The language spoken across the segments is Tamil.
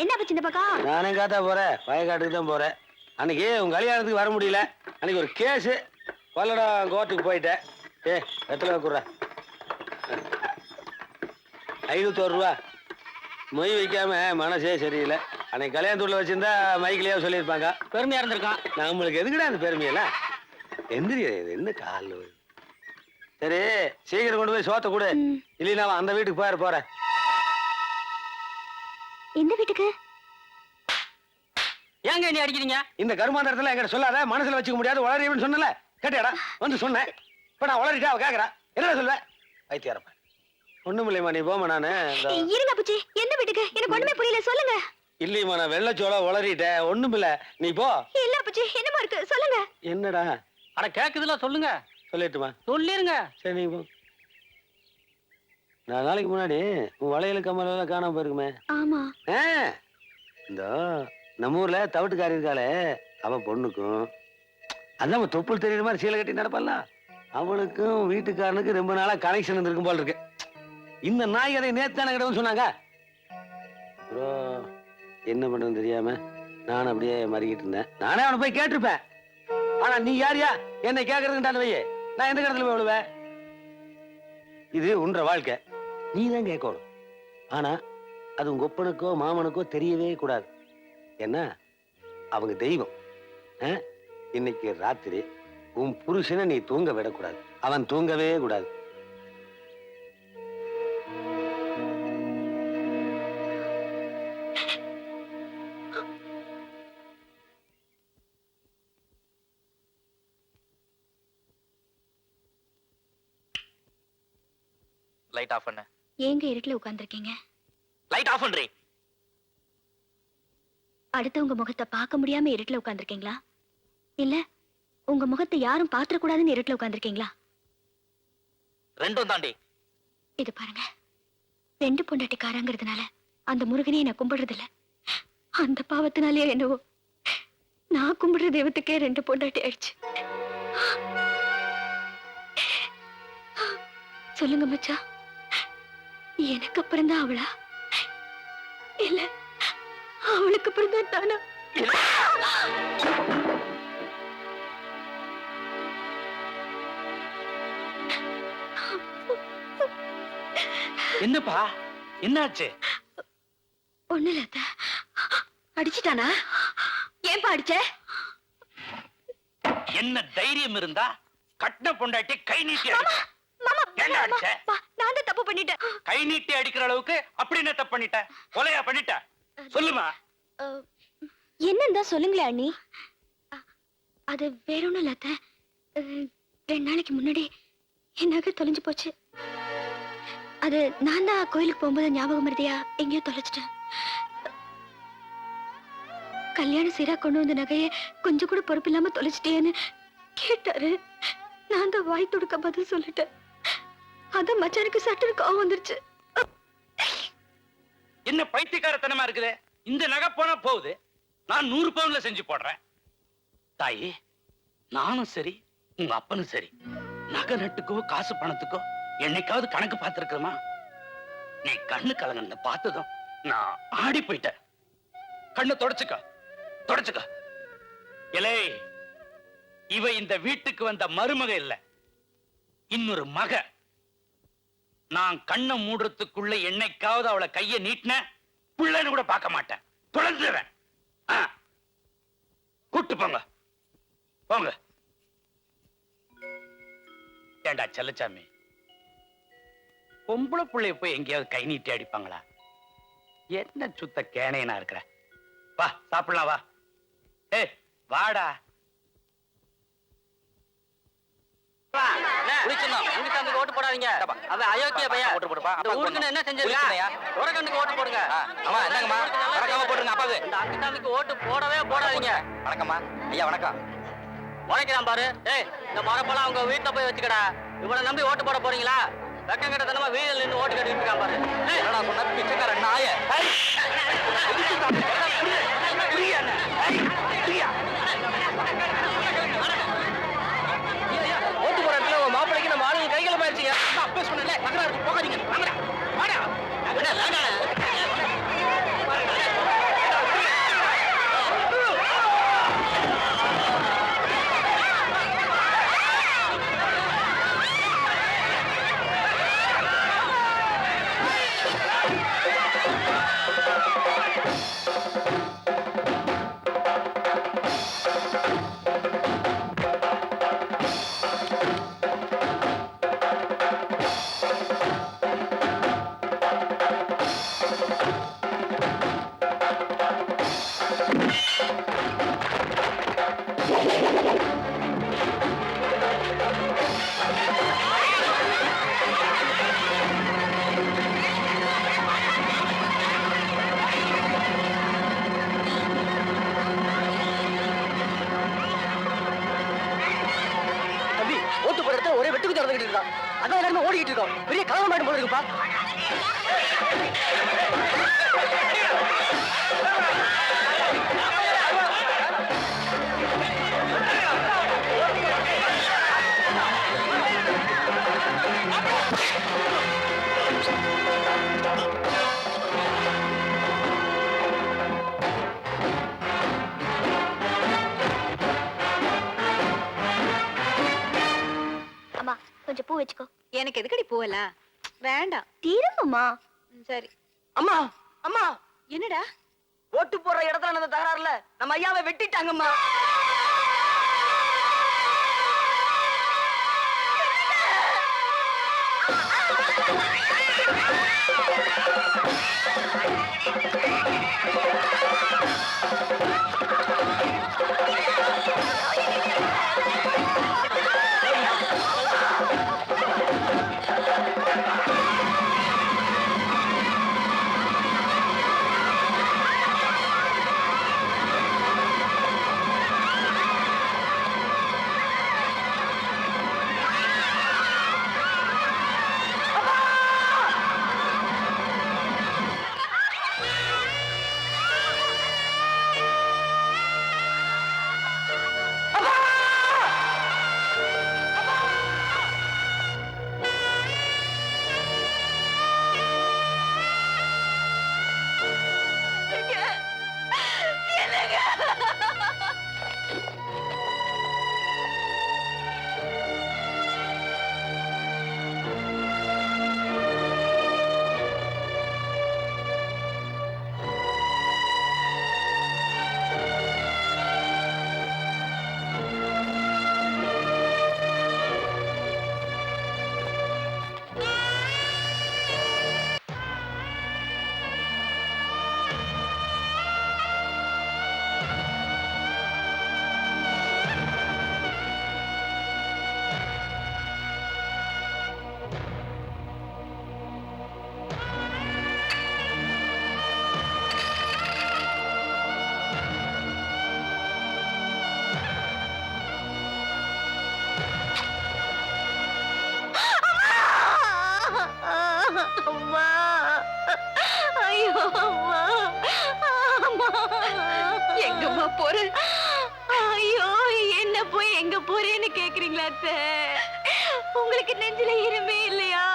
என்ன பச்சு இந்த பக்கம்? நானும் காத்தா போறேன், வயக்காட்டுக்கு தான் போறேன். அன்னைக்கு உங்க கல்யாணத்துக்கு வர முடியல. அன்னைக்கு ஒரு கேஸ் பல்லடா கோர்ட்டுக்கு போயிட்டேன். எத்தனை கூடுற 501 ரூபா. மொய் வைக்காம மனசே சரியில்லை. அன்னைக்கு கல்யாணத்தூர்ல வச்சிருந்தா மைக்கிலேயே சொல்லியிருப்பாங்க, பெருமையா இருந்திருக்கான். நம்மளுக்கு எதுக்குடா அந்த பெருமையெல்லாம்? எந்திரி, என்ன கால். சரி சீக்கிரம் கொண்டு போய் சோத்த கூட, இல்லைன்னா அந்த வீட்டுக்கு போறேன். எந்த வீட்டுக்கு? ஏங்க நீ அடிக்கிறீங்க? இந்த கருமாந்திரத்துல என்கிட்ட சொல்லாத, மனசுல வச்சுக்க முடியாது, வளரியன்னு சொன்னல. கேட்டியாடா? வந்து சொன்னேன். இப்ப நான் வளரிட்டா அவ கேக்குறா, என்ன சொல்ல? வைத்தியாரப்ப ஒண்ணும் இல்லையம்மா, நீ போமா. நானு இருங்க புச்சி, எந்த வீட்டுக்கு? எனக்கு ஒண்ணுமே புரியல, சொல்லுங்க. இல்லையம்மா, நான் வெள்ளச்சோள வளரிட்டேன், ஒண்ணும் இல்ல, நீ போ. இல்ல புச்சி, என்னமா இருக்கு சொல்லுங்க. என்னடா? அட கேக்குதுல, சொல்லுங்க. சொல்லிட்டுமா? சொல்லிருங்க. சரி நீ போ. நான் நாளைக்கு முன்னாடி உன் வளையல கம்மல காணாம போயிருக்குமே. ஆமா. இந்த நம்ம ஊர்ல தவிட்டுக்காரி இருக்காளே, அவ பொண்ணுக்கும் அதான் தொப்புள் தெரியுற மாதிரி சீலை கட்டி நடப்பால, அவனுக்கும் வீட்டுக்காரனுக்கு ரொம்ப நாளா கனெக்ஷன் இருந்திருக்கும் போல இருக்கு. இந்த நாய் அதை நேத்தான கிடவும் சொன்னாங்க. அப்புறம் என்ன பண்றதுன்னு தெரியாம நான் அப்படியே மறிக்கிட்டு இருந்தேன். நானே அவனை போய் கேட்டிருப்பேன். ஆனா நீ யாரியா என்னை கேட்கறதுன்றான வையே, நான் எந்த இடத்துல போய் விழுவேன்? இது உன்ற வாழ்க்கை, நீ தான் கேட்கணும். ஆனா அது உங்க ஒப்பனுக்கோ மாமனுக்கோ தெரியவே கூடாது. என்ன, அவங்க தெய்வம். இன்னைக்கு ராத்திரி உன் புருஷனை நீ தூங்க விடக்கூடாது, அவன் தூங்கவே கூடாது. லைட் ஆஃப் பண்ணு. ஏங்க இருட்டுல உட்கார்ந்திருக்கீங்க? லைட் ஆஃப் பண்றே. அடுத்தவங்க முகத்தை பார்க்க முடியாம இருட்டுல உட்கார்ந்திருக்கீங்களா, இல்ல உங்க முகத்தை யாரும் பாத்திர கூடாதுன்னு இருட்டுல உட்கார்ந்திருக்கீங்களா? ரெண்டும் தாண்டி. இது பாருங்க, 2 பொண்டாட்டிக்காரங்கிறதுனால அந்த முருகனையே நான் கும்பிடுறது இல்ல. அந்த பாவத்தினாலே என்னவோ நான் கும்பிடுற தெய்வத்துக்கே 2 பொண்டாட்டி ஆயிடுச்சு. சொல்லுங்க மச்சா, எனக்கு அப்புறம் தான் அவளா, இல்ல அவளுக்கு அப்புறம் தான் தானா? என்னப்பா, என்னாச்சு? ஒண்ணு இல்ல. அடிச்சுட்டானா? ஏன்பா அடிச்ச? என்ன தைரியம் இருந்தா கட்டின பொண்டாட்டி கை நீட்டி அடிச்ச. நான் தான் தப்பு பண்ணிட்டேன். கை நீட்டி அடிக்கிற அளவுக்கு அப்படி என்ன தப்பு பண்ணிட்ட? கொலையா பண்ணிட்ட? சொல்லுமா. என்னன்னு தான் சொல்லுங்களே அண்ணி. அது வேற ஒண்ணும் இல்ல. 2 நாளைக்கு முன்னாடி என் நகை தொலைஞ்சு போச்சு. அது நான் தான் கோயிலுக்கு போகும்போது ஞாபகம் மருதியா எங்கேயோ தொலைச்சிட்டேன். கல்யாணம் சீரா கொண்டு வந்த நகையை கொஞ்சம் கூட பொறுப்பு இல்லாம தொலைச்சிட்டேன்னு கேட்டாரு. நான் தான் வாய் துடுக்க பதில் சொல்லிட்டேன். அதான் மச்சானுக்கு சட்டுன்னு கோவம் வந்துருச்சு. என்ன பைத்தியக்காரத்தனமா இருக்குது? இந்த நகை போனா போகுது, நான் 100 பவுன்ல செஞ்சு போடுறேன். தாயி, நானும் சரி உங்க அப்பனும் சரி நகை நட்டுக்கோ காசு பணத்துக்கோ என்னைக்காவது கணக்கு பார்த்திருக்கிறோமா? நீ கண்ணு கலங்க பார்த்ததும் நான் ஆடி போயிட்டேன். கண்ணு தொடச்சுக்க தொடச்சுக்க. இலே, இவ இந்த வீட்டுக்கு வந்த மருமக இல்ல, இன்னொரு மக. நான் கண்ணை மூடுறதுக்குள்ள என்னைக்காவது அவளை கைய நீட்டின பிள்ளைன்னு கூட பார்க்க மாட்டேன், தொலைஞ்சிருவேன். கூட்டு போங்க போங்க. ஏண்டா செல்லச்சாமி, பொம்பளை பிள்ளைய போய் எங்கேயாவது கை நீட்டி அடிப்பாங்களா? என்ன சுத்த கேனையனா இருக்கிற? வா சாப்பிடலாம், வா. ஏய் வாடா. ஓட்டு போடாதீங்க. அவன் அயோக்கிய பையன். ஓட்டு போடுப்பா. இந்த ஊருக்கு என்ன செஞ்சிருக்கா? உரகண்டுக்கு ஓட்டு போடுங்க. ஆமா, என்னங்கம்மா, வணக்கமா போடுங்க. அப்பாவு இந்த அக்கிட்டானுக்கு ஓட்டு போடவே போடாதீங்க. வணக்கம்மா. ஐயா வணக்கம். உழைக்கிறான் பாரு. ஏய், இந்த மரப்பெல்லாம் அவங்க வீட்டுல போய் வச்சுக்கடா. இவனை நம்பி ஓட்டு போட போறீங்களா? வெக்கம் கட்டத்தனமா வீதியில் நின்று ஓட்டு கட்டிட்டு இருக்கான் பாரு. என்னடா சொன்ன பிச்சைக்கார நாய? ஓட்டு போற இடத்துல உங்க மாப்பிளைக்கு நம்ம ஆளுங்க கைகளை மாறிச்சிங்க. அப்ப சொன்னல நகரா போகாதீங்க. வாங்கடா வாடா. அதான் எல்லாருமே ஓடிக்கிட்டு இருக்கோம். பெரிய கலவரம் மாட்டும் போல இருக்குப்பா. அம்மா கொஞ்சம் பூ வச்சுக்கோ. எனக்கு எதுக்கடி பூவெல்லாம் வேண்டாம். திரும்புமா? சரி. அம்மா அம்மா, என்னடா? ஓட்டு போடுற இடத்துல நடந்த தகராறுல நம்ம ஐயாவை வெட்டிட்டாங்கம்மா. அம்மா, ஐயோ அம்மா, அம்மா, எங்கம்மா போற? ஐயோ என்ன போய் எங்க போறேன்னு கேக்குறீங்களா அத்தை? உங்களுக்கு நெஞ்சில இருமே இல்லையா?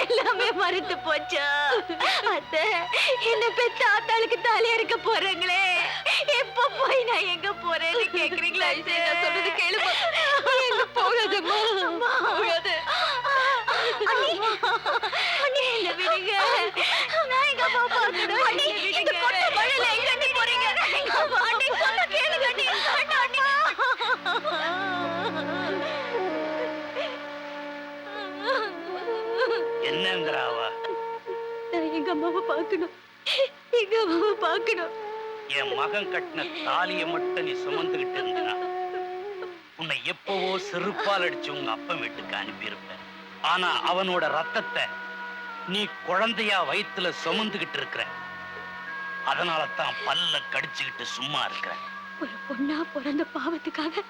எல்லாமே மறுத்து போச்சா அத்தை? என்ன பெத்த ஆத்தாளுக்கு தாலியா இருக்க போறாங்களே, எப்ப போய் நான் எங்க போறேன்னு கேக்குறீங்களா அத்தை? நான் சொல்றது கேளுமா. எங்க போகாதம்மா, போகாத. அண்ணி, என்ன விடுங்க. நான் எங்க அம்மா பார்க்கணும். அண்ணி, இந்த கொட்டை மழையில எங்க அண்ணி போறீங்க? எங்க அம்மா, அண்ணி, சொல்ல கேளுங்க அண்ணி. வேண்டாம் அண்ணி. என்னங்கிறாவா? நான் எங்க அம்மாவை பார்க்கணும். எங்க அம்மாவை பார்க்கணும். என் மகன் கட்டின தாலியை மட்டும் நீ சுமந்துகிட்டு இருந்தனா உன்னை எப்பவோ செருப்பால் அடிச்சு உங்க அப்பன் வீட்டுக்கு அனுப்பியிருப்ப. ஆனா அவனோட ரத்தத்தை நீ குழந்தையா வயித்துல சுமந்துகிட்டு இருக்கிற. அதனால தான் பல்ல கடிச்சுக்கிட்டு சும்மா இருக்கிற. ஒரு பொண்ணா பிறந்த பாவத்துக்காக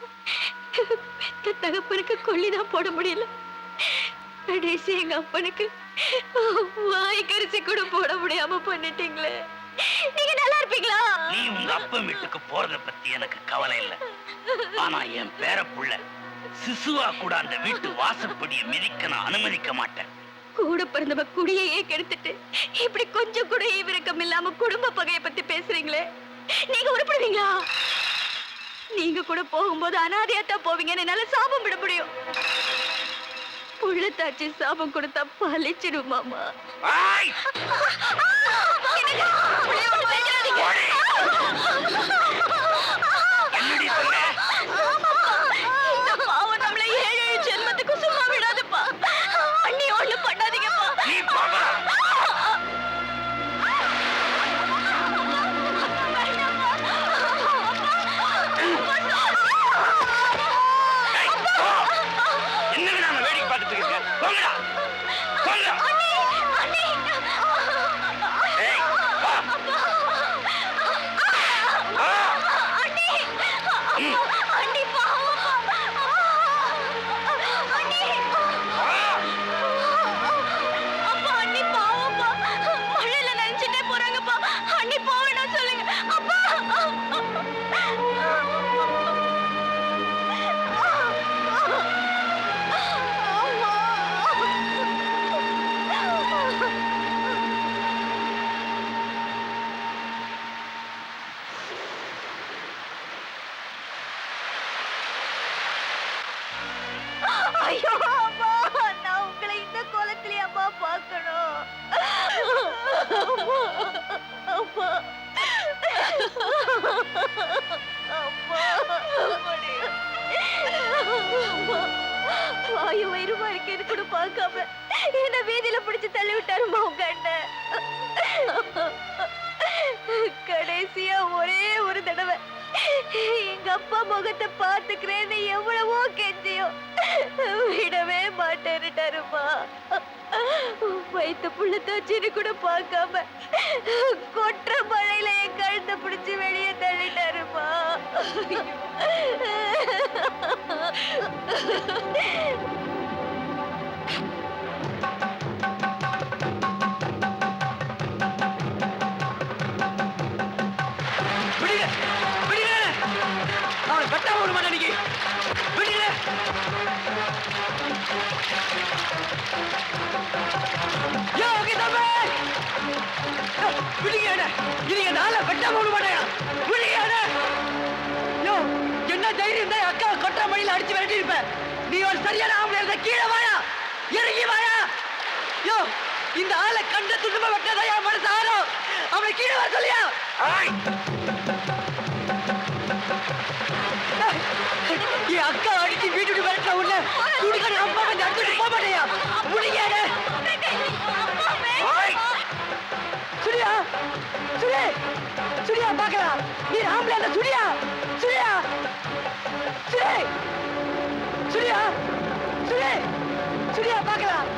பெத்த தகப்பனுக்கு கொள்ளிதான் போட முடியல. கடைசி எங்க அப்பனுக்கு வாய் கரிசி கூட போட முடியாம பண்ணிட்டீங்களே. நீங்க நல்லா இருப்பீங்களா? நீ உங்க அப்பன் வீட்டுக்கு போறத பத்தி எனக்கு கவலை இல்லை. ஆனா என் பேர புள்ள சிசுவா கூட அந்த வீட்டு வாசப்படியை மிதிக்க நான் அனுமதிக்க மாட்டேன். கூட பிறந்தவ குடியையே கெடுத்துட்டு இப்படி கொஞ்சம் கூட ஈவிரக்கம் இல்லாம குடும்ப பகையை பத்தி பேசுறீங்களே, நீங்க உருப்படுவீங்களா? நீங்க கூட போகும்போது அனாதையாத்தான் போவீங்கன்னு என்னால சாபம் விட முடியும். புள்ளத்தாச்சி சாபம் கொடுத்தா பழிச்சிடுமாமா. என்னடி சொல்ல? இந்த பாவம் நம்மள 7 ஜென்மத்துக்கு சும்மா விடாதுப்பா. அண்ணி ஒண்ணு பண்ணாதீங்கப்பா. நீ பாபா என்ன நாம வேடிக்கை பார்த்துட்டு இருக்கேன். போங்கடா போங்கடா. ஏய் வா. ஐயோ அம்மா, நான் உங்களை இந்த கோலத்திலே அம்மா பார்க்கணும். அம்மா, அம்மா. அம்மா, அம்மாடி. அம்மா, வாயு வயிறுமா இருக்கேன்னு கூட பார்க்காம என்ன வீதியில பிடிச்சு தள்ளி விட்டாருமா உங்க அண்ணன். கடைசியா ஒரே ஒரு தடவை எங்க அப்பா முகத்தை பார்த்துக்கிறேன்னு எவ்வளவோ கெஞ்சியோ விடவே மாட்டேன்னுட்டாருமா. வயிற்று புள்ள தோச்சின்னு கூட பார்க்காம கொற்ற மழையில என் கழுத்தை பிடிச்சு வெளியே தள்ளிட்டாருமா. விடுங்க விடுங்க அவன் கட்டாம விட மாட்டேன் நீங்க விடுங்க யோ ஓகே தம்பி விடுங்க என்ன நீங்க நாள கட்டாம விட மாட்டேன் விடுங்க என்ன யோ என்ன தைரியம் தான் அக்கா கொட்டை மணியில அடிச்சு விரட்டி இருப்ப நீ ஒரு சரியான ஆம்பளை இருந்தா கீழே வாயா இறங்கி வாயா யோ இந்த ஆளை கண்ட துண்டுமா வெட்டதா என் மனசு ஆறும் அவனை கீழே வர சொல்லியா என் அக்கா அடிச்சு வீட்டுக்கு விரட்ட உள்ள துணிக்கான அப்பா வந்து அடிச்சுட்டு போக மாட்டேயா முடியாது சுரியா சுரே சுரியா பாக்கலாம் நீ ஆம்பளை அந்த சுரியா சுரியா சுரே சுரியா சுரே சுரியா பாக்கலாம்